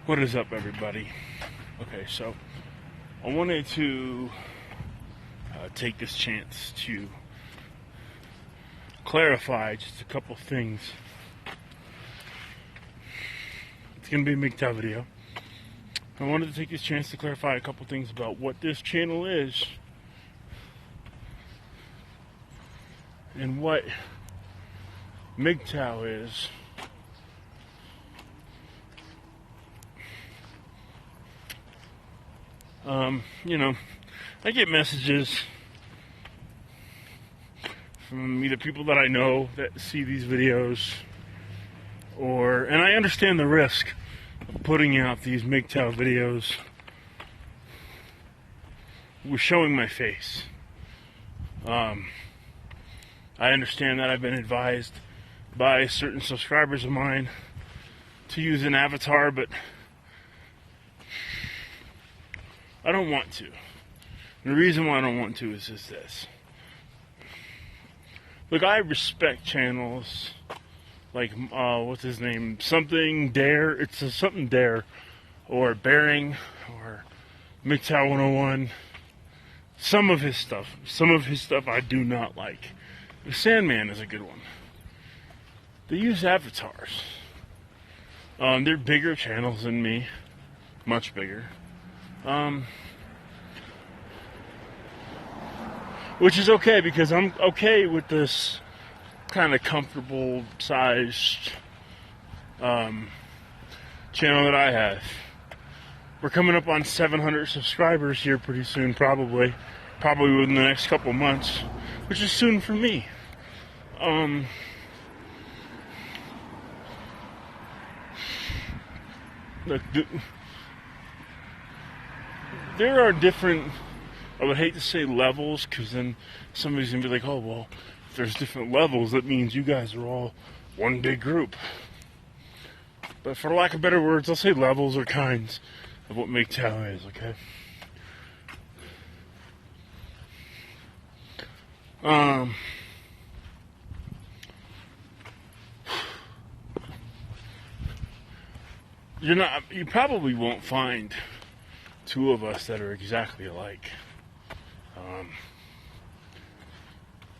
What is up, everybody? Okay, so I wanted to take this chance to clarify just a couple things. It's going to be a MGTOW video. I wanted to take this chance to clarify a couple things about what this channel is and what MGTOW is. I get messages from either people that I know that see these videos, and I understand the risk of putting out these MGTOW videos with showing my face. I understand that I've been advised by certain subscribers of mine to use an avatar, but I don't want to. And the reason why I don't want to is just this. Look, I respect channels like, what's his name? Something Dare. It's a Something Dare. Or Bearing. Or MGTOW 101. Some of his stuff I do not like. The Sandman is a good one. They use avatars. They're bigger channels than me. Much bigger. Which is okay, because I'm okay with this kind of comfortable sized channel that I have. We're coming up on 700 subscribers here pretty soon, probably within the next couple months, which is soon for me. Look, there are different, I would hate to say levels, because then somebody's going to be like, oh, well, if there's different levels, that means you guys are all one big group. But for lack of better words, I'll say levels or kinds of what MGTOW is, okay? You probably won't find two of us that are exactly alike.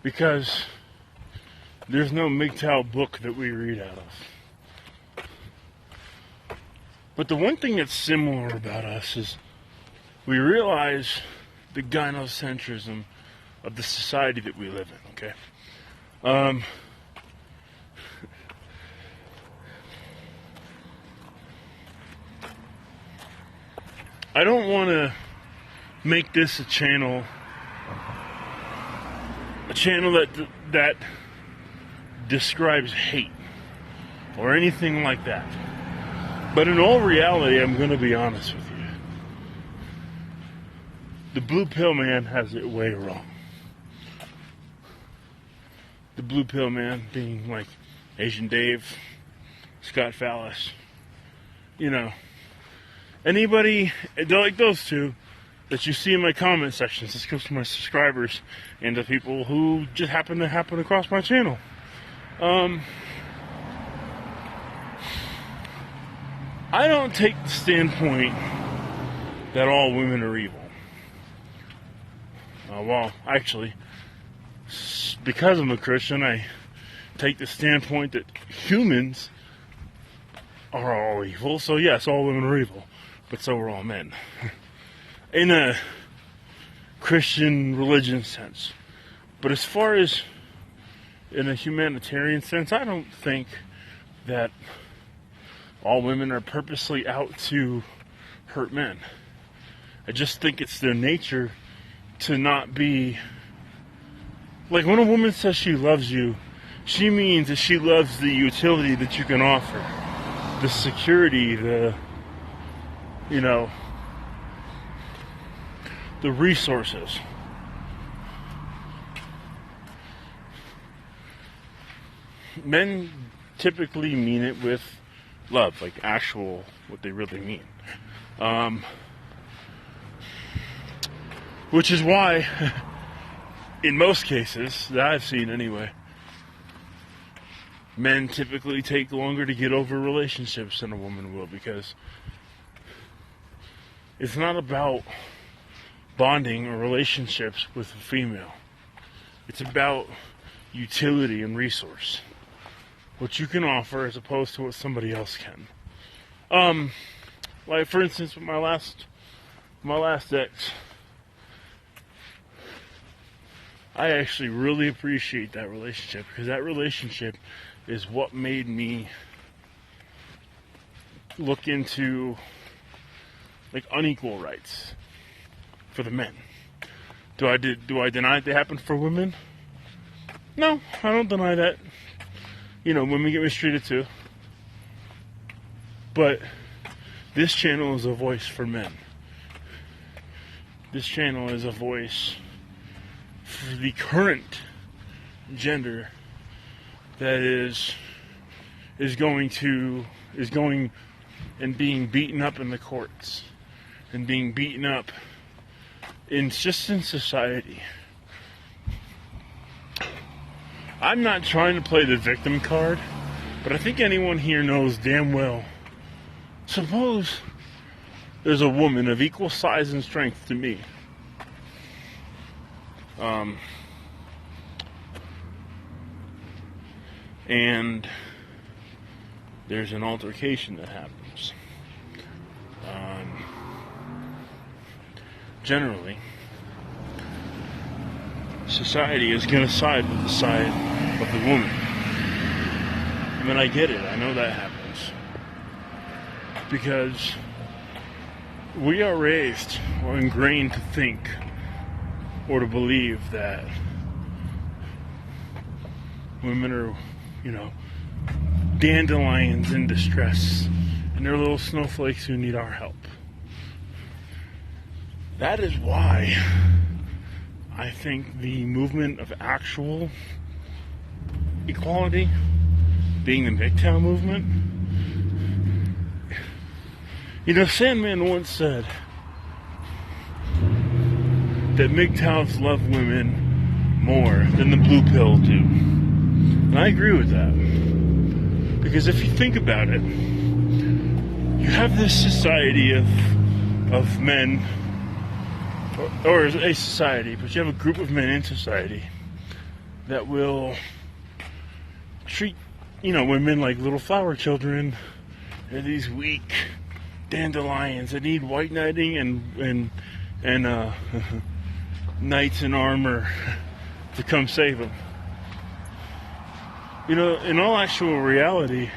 Because there's no MGTOW book that we read out of. But the one thing that's similar about us is we realize the gynocentrism of the society that we live in, okay? I don't want to make this a channel that describes hate or anything like that. But in all reality, I'm going to be honest with you. The blue pill man has it way wrong. The blue pill man being like Asian Dave, Scott Fallis, anybody like those two that you see in my comment sections. This goes to my subscribers and to people who just happen across my channel. I don't take the standpoint that all women are evil. Well, actually, because I'm a Christian, I take the standpoint that humans are all evil. So yes, all women are evil, but so are all men. In a Christian religion sense. But as far as in a humanitarian sense, I don't think that all women are purposely out to hurt men. I just think it's their nature to not be... Like, when a woman says she loves you, she means that she loves the utility that you can offer. The security, the resources. Men typically mean it with love, like actual, what they really mean. Which is why, in most cases, that I've seen anyway, men typically take longer to get over relationships than a woman will, because It's not about bonding or relationships with a female. It's about utility and resource. What you can offer as opposed to what somebody else can. Like for instance, with my last ex, I actually really appreciate that relationship, because that relationship is what made me look into like unequal rights for the men. Do I deny it happened for women? No, I don't deny that. Women get mistreated too. But this channel is a voice for men. This channel is a voice for the current gender that is going and being beaten up in the courts and being beaten up in society. I'm not trying to play the victim card, but I think anyone here knows damn well. Suppose there's a woman of equal size and strength to me. And there's an altercation that happens. Generally, society is going to side with the side of the woman. I mean, I get it. I know that happens. Because we are raised or ingrained to think or to believe that women are, dandelions in distress, and they're little snowflakes who need our help. That is why I think the movement of actual equality, being the MGTOW movement, Sandman once said that MGTOWs love women more than the blue pill do. And I agree with that. Because if you think about it, you have this society of men, or a society, but you have a group of men in society that will treat, women like little flower children. They're these weak dandelions that need white knighting and knights in armor to come save them. In all actual reality,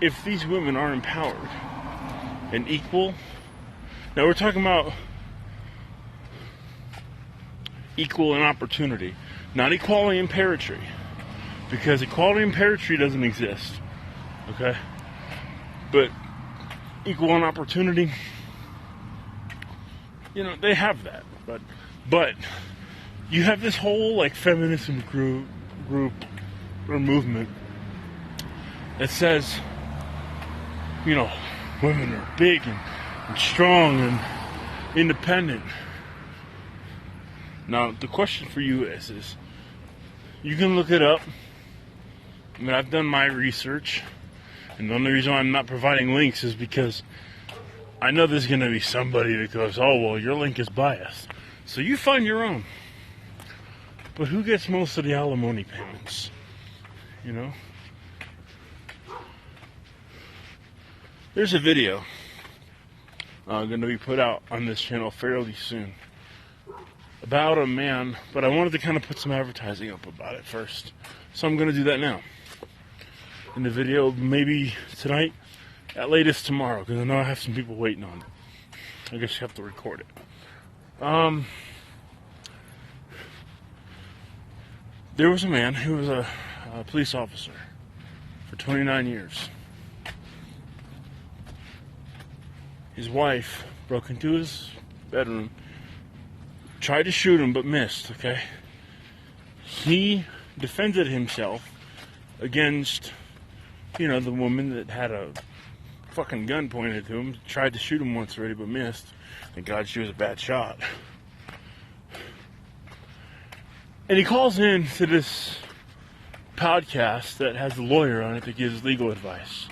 if these women are empowered and equal, now we're talking about equal in opportunity, not equality in parity, because equality in parity doesn't exist, okay? But equal in opportunity, they have that, but you have this whole feminism group or movement that says, women are big and strong and independent. Now the question for you is you can look it up. I mean, I've done my research, and the only reason why I'm not providing links is because I know there's going to be somebody that goes, oh well, your link is biased, so you find your own. But who gets most of the alimony payments? There's a video going to be put out on this channel fairly soon about a man, but I wanted to kind of put some advertising up about it first. So I'm going to do that now. In the video, maybe tonight, at latest tomorrow, because I know I have some people waiting on it. I guess you have to record it. There was a man who was a police officer for 29 years. His wife broke into his bedroom, tried to shoot him, but missed, okay? He defended himself against, the woman that had a fucking gun pointed to him, tried to shoot him once already, but missed. Thank God she was a bad shot. And he calls in to this podcast that has a lawyer on it that gives legal advice.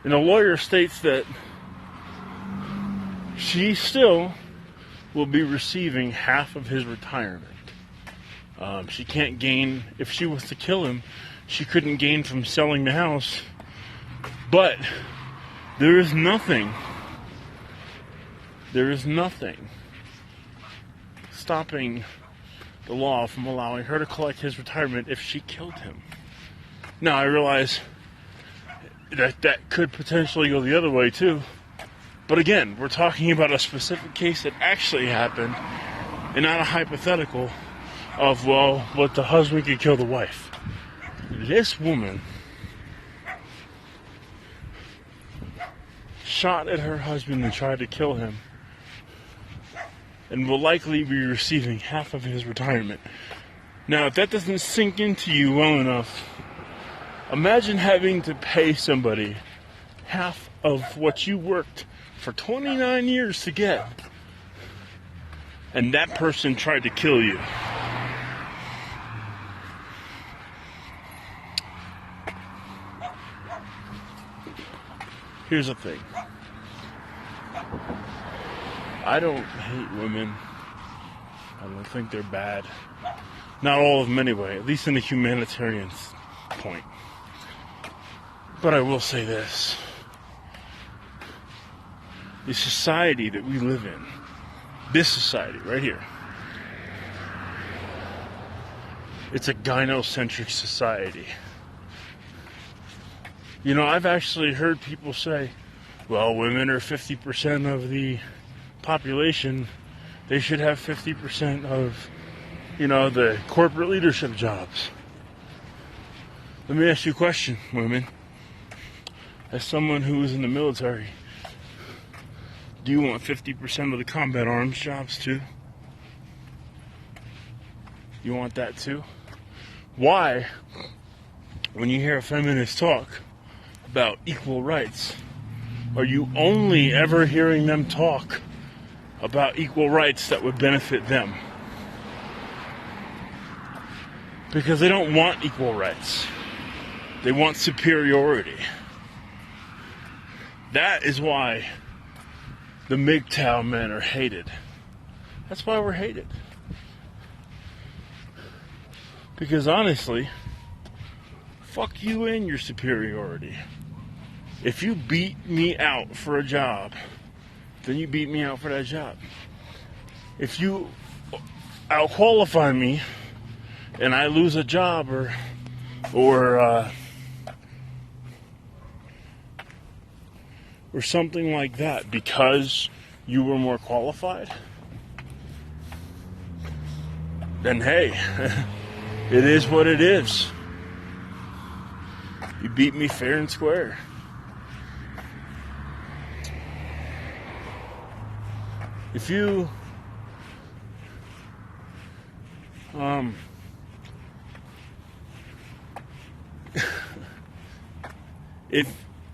And the lawyer states that she still will be receiving half of his retirement. She can't gain, if she was to kill him, she couldn't gain from selling the house. But there is nothing stopping the law from allowing her to collect his retirement if she killed him. Now, I realize that could potentially go the other way too. But again, we're talking about a specific case that actually happened and not a hypothetical of, well, but the husband could kill the wife. This woman shot at her husband and tried to kill him and will likely be receiving half of his retirement. Now, if that doesn't sink into you well enough, imagine having to pay somebody half of what you worked for 29 years to get, and that person tried to kill you. Here's the thing. I don't hate women. I don't think they're bad. Not all of them anyway, at least in the humanitarian point. But I will say this. The society that we live in, this society right here, it's a gynocentric society. You know, I've actually heard people say, well, women are 50% of the population. They should have 50% of, the corporate leadership jobs. Let me ask you a question, women. As someone who is in the military, do you want 50% of the combat arms jobs too? You want that too? Why, when you hear a feminist talk about equal rights, are you only ever hearing them talk about equal rights that would benefit them? Because they don't want equal rights. They want superiority. That is why the MGTOW men are hated. That's why we're hated. Because honestly, fuck you and your superiority. If you beat me out for a job, then you beat me out for that job. If you outqualify me and I lose a job or something like that because you were more qualified, then hey, it is what it is. You beat me fair and square. If you if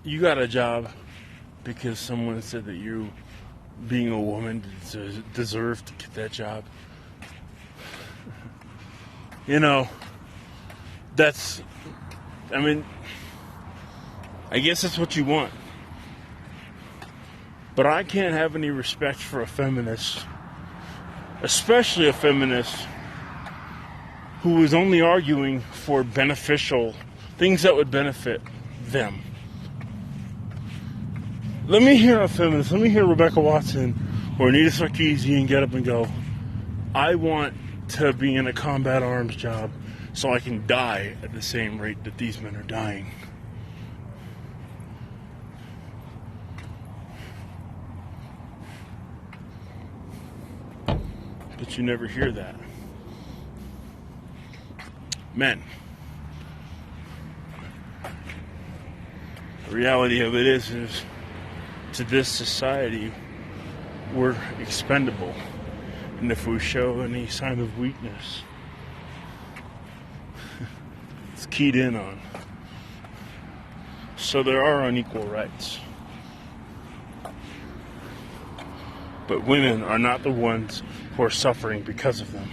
you got a job because someone said that you, being a woman, deserved to get that job, I guess that's what you want. But I can't have any respect for a feminist, especially a feminist who is only arguing for beneficial things that would benefit them. Let me hear a feminist, let me hear Rebecca Watson or Anita Sarkeesian get up and go, I want to be in a combat arms job so I can die at the same rate that these men are dying. But you never hear that. Men. The reality of it is to this society, we're expendable. And if we show any sign of weakness, it's keyed in on. So there are unequal rights. But women are not the ones who are suffering because of them.